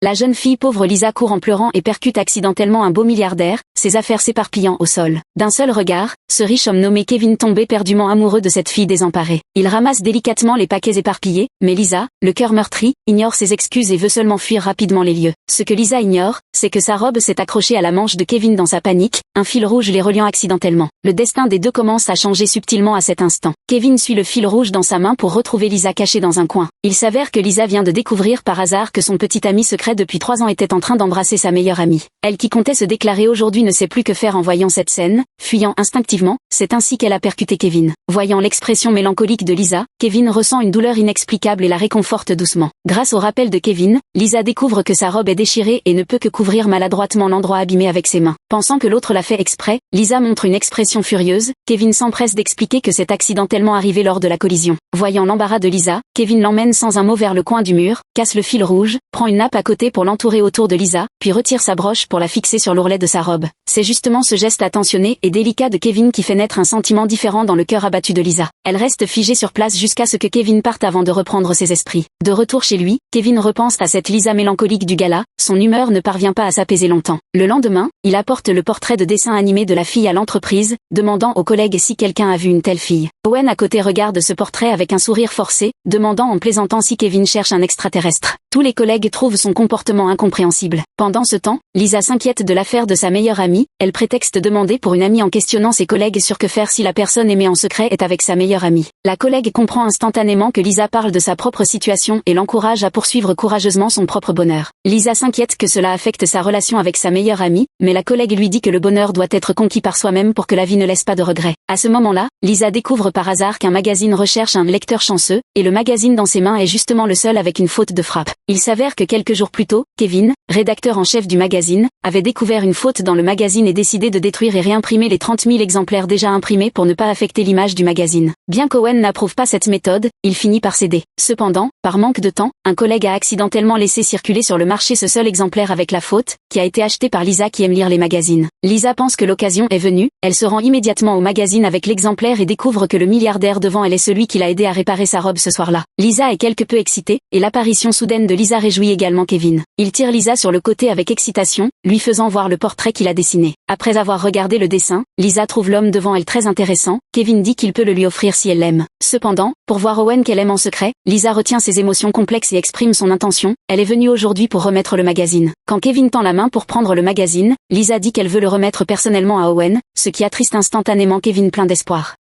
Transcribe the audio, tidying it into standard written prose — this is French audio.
La jeune fille pauvre Lisa court en pleurant et percute accidentellement un beau milliardaire, ses affaires s'éparpillant au sol. D'un seul regard, ce riche homme nommé Kevin tombe éperdument amoureux de cette fille désemparée. Il ramasse délicatement les paquets éparpillés, mais Lisa, le cœur meurtri, ignore ses excuses et veut seulement fuir rapidement les lieux. Ce que Lisa ignore, c'est que sa robe s'est accrochée à la manche de Kevin dans sa panique, un fil rouge les reliant accidentellement. Le destin des deux commence à changer subtilement à cet instant. Kevin suit le fil rouge dans sa main pour retrouver Lisa cachée dans un coin. Il s'avère que Lisa vient de découvrir par hasard que son petit ami secret depuis 3 ans était en train d'embrasser sa meilleure amie. Elle qui comptait se déclarer aujourd'hui ne sait plus que faire en voyant cette scène, fuyant instinctivement, c'est ainsi qu'elle a percuté Kevin. Voyant l'expression mélancolique de Lisa, Kevin ressent une douleur inexplicable et la réconforte doucement. Grâce au rappel de Kevin, Lisa découvre que sa robe est déchirée et ne peut que couvrir maladroitement l'endroit abîmé avec ses mains. Pensant que l'autre l'a fait exprès, Lisa montre une expression furieuse, Kevin s'empresse d'expliquer que c'est accidentellement arrivé lors de la collision. Voyant l'embarras de Lisa, Kevin l'emmène sans un mot vers le coin du mur, casse le fil rouge, prend une nappe à côté pour l'entourer autour de Lisa, puis retire sa broche pour la fixer sur l'ourlet de sa robe. C'est justement ce geste attentionné et délicat de Kevin qui fait naître un sentiment différent dans le cœur abattu de Lisa. Elle reste figée sur place jusqu'à ce que Kevin parte avant de reprendre ses esprits. De retour chez lui, Kevin repense à cette Lisa mélancolique du gala, son humeur ne parvient pas à s'apaiser longtemps. Le lendemain, il apporte le portrait de dessin animé de la fille à l'entreprise, demandant aux collègues si quelqu'un a vu une telle fille. Owen à côté regarde ce portrait avec un sourire forcé, demandant en plaisantant si Kevin cherche un extraterrestre. Tous les collègues trouvent son comportement incompréhensible. Pendant ce temps, Lisa s'inquiète de l'affaire de sa meilleure amie, elle prétexte demander pour une amie en questionnant ses collègues sur que faire si la personne aimée en secret est avec sa meilleure amie. La collègue comprend instantanément que Lisa parle de sa propre situation et l'encourage à poursuivre courageusement son propre bonheur. Lisa s'inquiète que cela affecte sa relation avec sa meilleure amie, mais la collègue lui dit que le bonheur doit être conquis par soi-même pour que la vie ne laisse pas de regrets. À ce moment-là, Lisa découvre par hasard qu'un magazine recherche un lecteur chanceux, et le magazine dans ses mains est justement le seul avec une faute de frappe. Il s'avère que quelques jours plus tôt, Kevin, rédacteur en chef du magazine, avait découvert une faute dans le magazine et décidé de détruire et réimprimer les 30 000 exemplaires déjà imprimés pour ne pas affecter l'image du magazine. Bien qu'Owen n'approuve pas cette méthode, il finit par céder. Cependant, par manque de temps, un collègue a accidentellement laissé circuler sur le marché ce seul exemplaire avec la faute, qui a été acheté par Lisa qui aime lire les magazines. Lisa pense que l'occasion est venue, elle se rend immédiatement au magazine avec l'exemplaire et découvre que le milliardaire devant elle est celui qui l'a aidé à réparer sa robe ce soir-là. Lisa est quelque peu excitée, et l'apparition soudaine de Lisa réjouit également Kevin. Il tire Lisa sur le côté avec excitation, lui faisant voir le portrait qu'il a dessiné. Après avoir regardé le dessin, Lisa trouve l'homme devant elle très intéressant, Kevin dit qu'il peut le lui offrir si elle l'aime. Cependant, pour voir Owen qu'elle aime en secret, Lisa retient ses émotions complexes et exprime son intention, elle est venue aujourd'hui pour remettre le magazine. Quand Kevin tend la main pour prendre le magazine, Lisa dit qu'elle veut le remettre personnellement à Owen, ce qui attriste instantanément Kevin plein d'espoir.